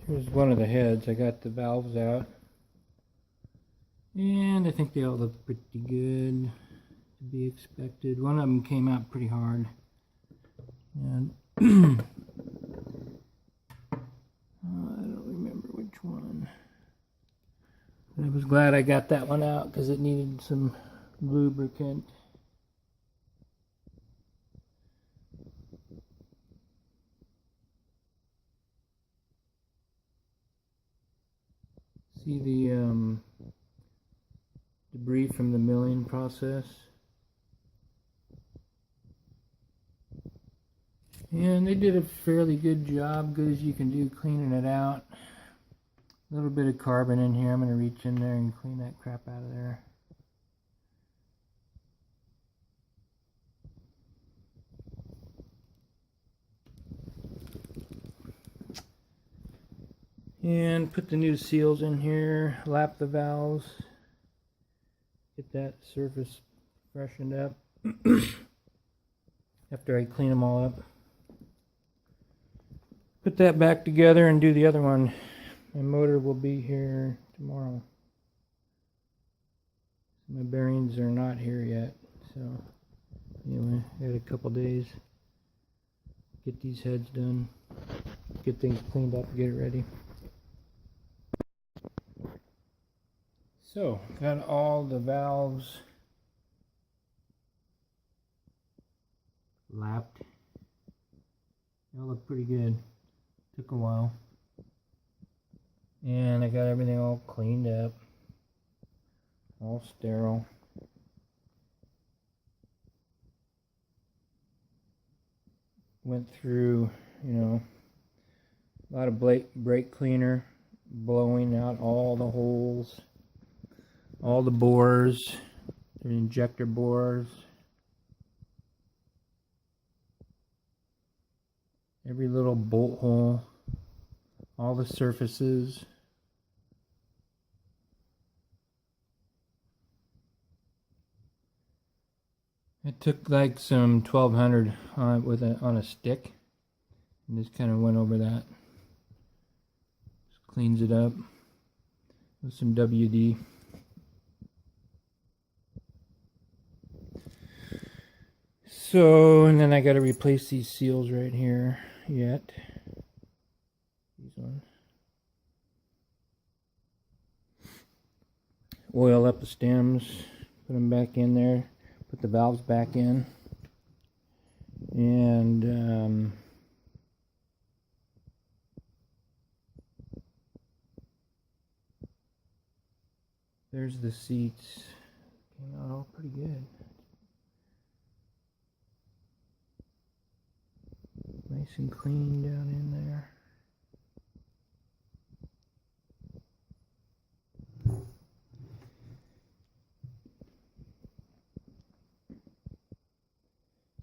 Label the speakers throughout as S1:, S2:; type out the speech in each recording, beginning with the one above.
S1: Here's one of the heads. I got the valves out, and I think they all look pretty good, to be expected. One of them came out pretty hard, and I don't remember which one. I was glad I got that one out because it needed some lubricant. See the debris from the milling process. And they did a fairly good job, good as you can do, cleaning it out. A little bit of carbon in here. I'm going to reach in there and clean that crap out of there. And put the new seals in here, lap the valves, get that surface freshened up after I clean them all up. Put that back together and do the other one. My motor will be here tomorrow. My bearings are not here yet, so anyway, I got a couple days. Get these heads done, get things cleaned up, get it ready. So, got all the valves lapped. They all look pretty good. Took a while. And I got everything all cleaned up. All sterile. Went through, a lot of brake cleaner, blowing out all the holes. All the bores, the injector bores, every little bolt hole, all the surfaces. I took like some 1200 on a stick and just kind of went over that. Just cleans it up with some WD. So, and then I got to replace these seals right here yet. These ones. Oil up the stems, put them back in there, put the valves back in, and there's the seats. Came out all pretty good. Nice and clean down in there.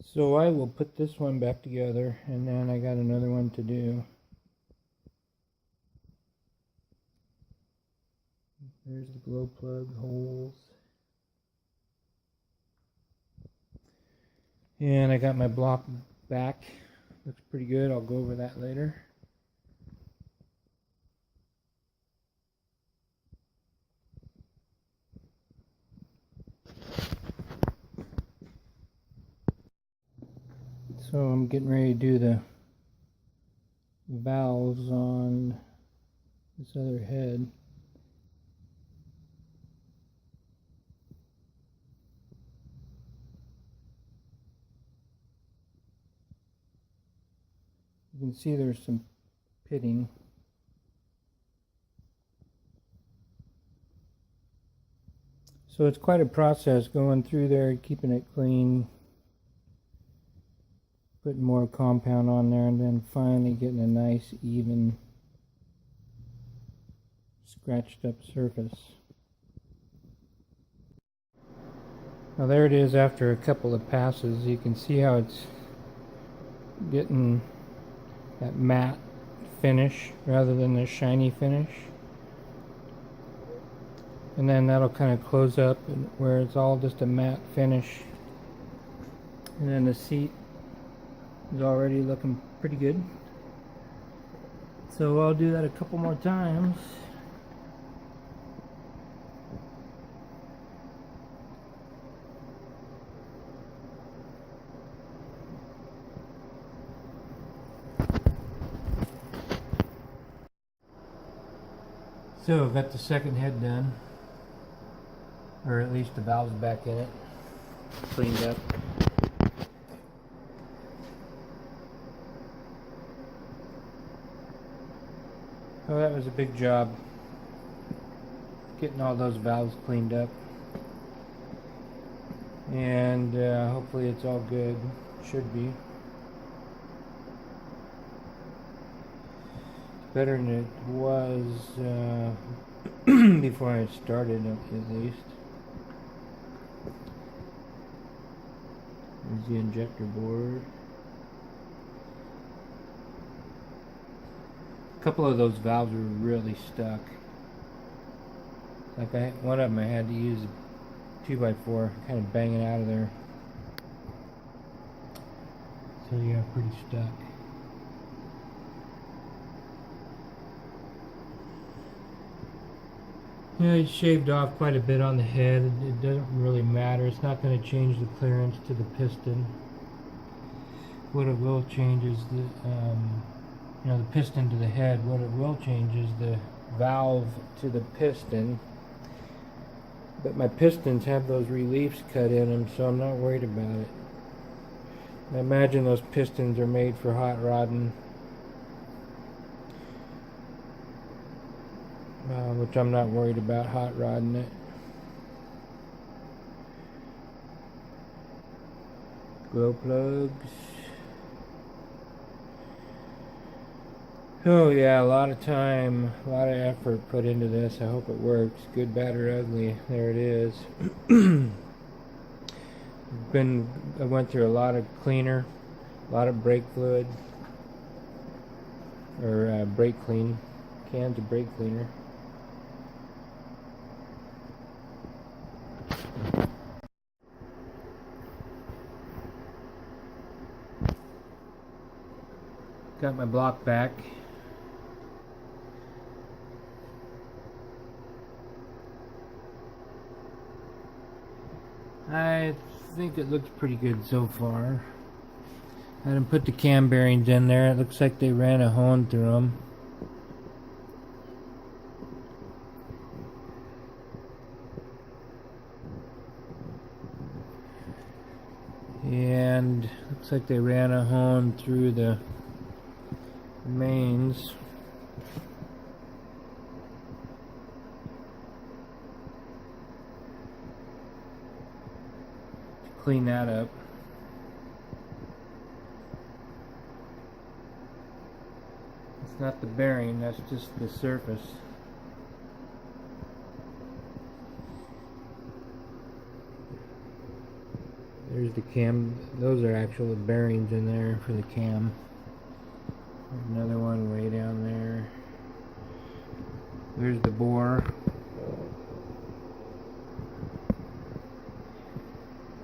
S1: So I will put this one back together, and then I got another one to do. There's the glow plug holes. And I got my block back. Looks pretty good. I'll go over that later. So I'm getting ready to do the valves on this other head. You can see there's some pitting. So it's quite a process going through there, keeping it clean, putting more compound on there, and then finally getting a nice, even, scratched up surface. Now there it is after a couple of passes. You can see how it's getting that matte finish rather than the shiny finish. And then that'll kind of close up where it's all just a matte finish. And then the seat is already looking pretty good. So I'll do that a couple more times. So I've got the second head done, or at least the valves back in it, cleaned up. Oh, that was a big job, getting all those valves cleaned up. And hopefully it's all good. Should be. Better than it was before I started, at least. There's the injector board. A couple of those valves were really stuck. Like one of them I had to use a 2x4, kind of bang it out of there. So yeah, pretty stuck. Yeah, it shaved off quite a bit on the head. It doesn't really matter. It's not going to change the clearance to the piston. What it will change is the piston to the head. What it will change is the valve to the piston. But my pistons have those reliefs cut in them, so I'm not worried about it. I imagine those pistons are made for hot rodding. Which I'm not worried about hot rodding it. Glow plugs. Oh yeah, a lot of time, a lot of effort put into this. I hope it works. Good, bad, or ugly. There it is. I went through a lot of cleaner, a lot of brake fluid, or brake clean, cans of brake cleaner. Got my block back. I think it looks pretty good so far. I didn't put the cam bearings in there. It looks like they ran a hone through them. And looks like they ran a hone through the mains. Clean that up. It's not the bearing, that's just the surface. There's the cam. Those are actual bearings in there for the cam. There's another one way down there. There's the bore.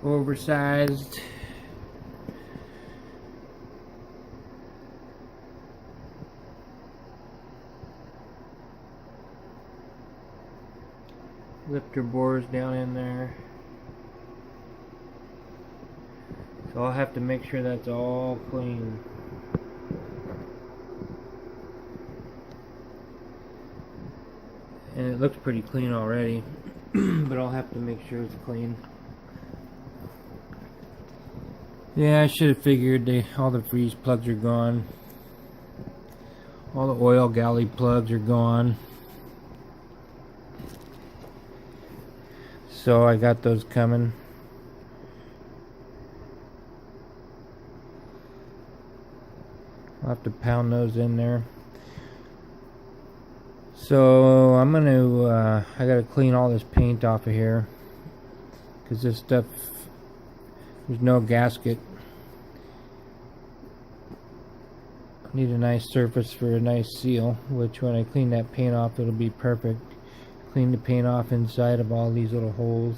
S1: Oversized. Lifter bores down in there. So I'll have to make sure that's all clean. And it looks pretty clean already, but I'll have to make sure it's clean. Yeah, I should have figured all the freeze plugs are gone. All the oil galley plugs are gone. So I got those coming. I'll have to pound those in there. So I'm gonna I gotta clean all this paint off of here, because this stuff, there's no gasket. I need a nice surface for a nice seal, which when I clean that paint off, it'll be perfect. Clean the paint off inside of all these little holes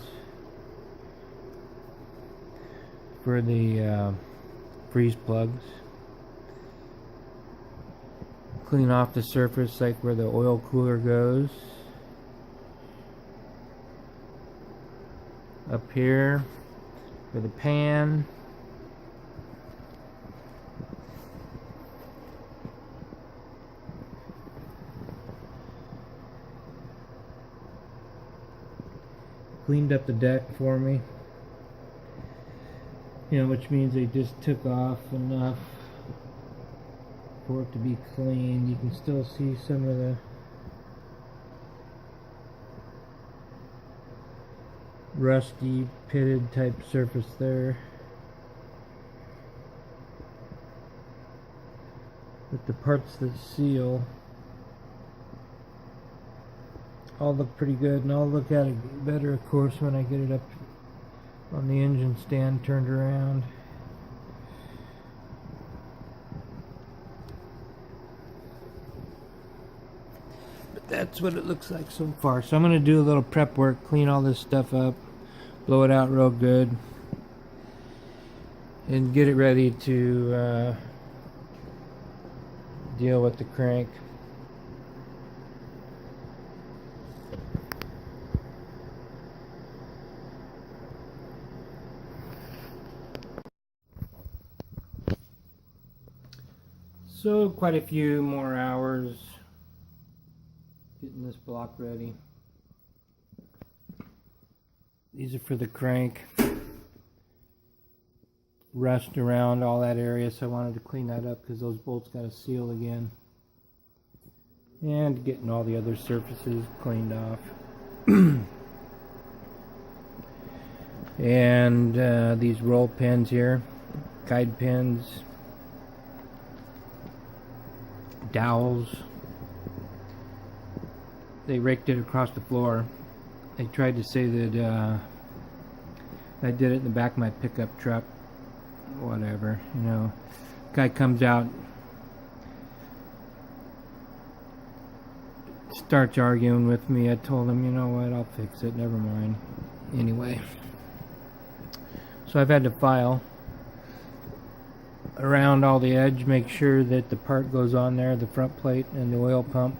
S1: for the freeze plugs. Clean off the surface like where the oil cooler goes. Up here for the pan. Cleaned up the deck for me. Which means they just took off enough for it to be clean. You can still see some of the rusty, pitted type surface there. But the parts that seal all look pretty good, and I'll look at it better, of course, when I get it up on the engine stand turned around. But that's what it looks like so far. So I'm going to do a little prep work, clean all this stuff up, blow it out real good, and get it ready to deal with the crank. So quite a few more hours getting this block ready. These are for the crank. Rust around all that area, so I wanted to clean that up because those bolts got to seal again. And getting all the other surfaces cleaned off. And these roll pins here, guide pins, dowels. They raked it across the floor. They tried to say that I did it in the back of my pickup truck. Whatever, guy comes out, starts arguing with me. I told him, you know what, I'll fix it, never mind. Anyway, so I've had to file around all the edge, make sure that the part goes on there, the front plate and the oil pump.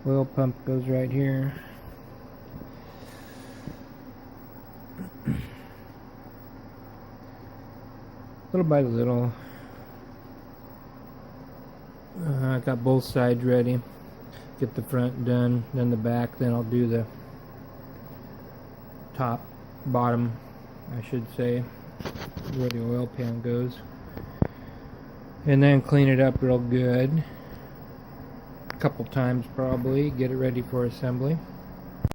S1: Oil pump goes right here. Little by little. I got both sides ready. Get the front done, then the back, then I'll do the top, bottom, I should say, where the oil pan goes. And then clean it up real good. A couple times probably, get it ready for assembly.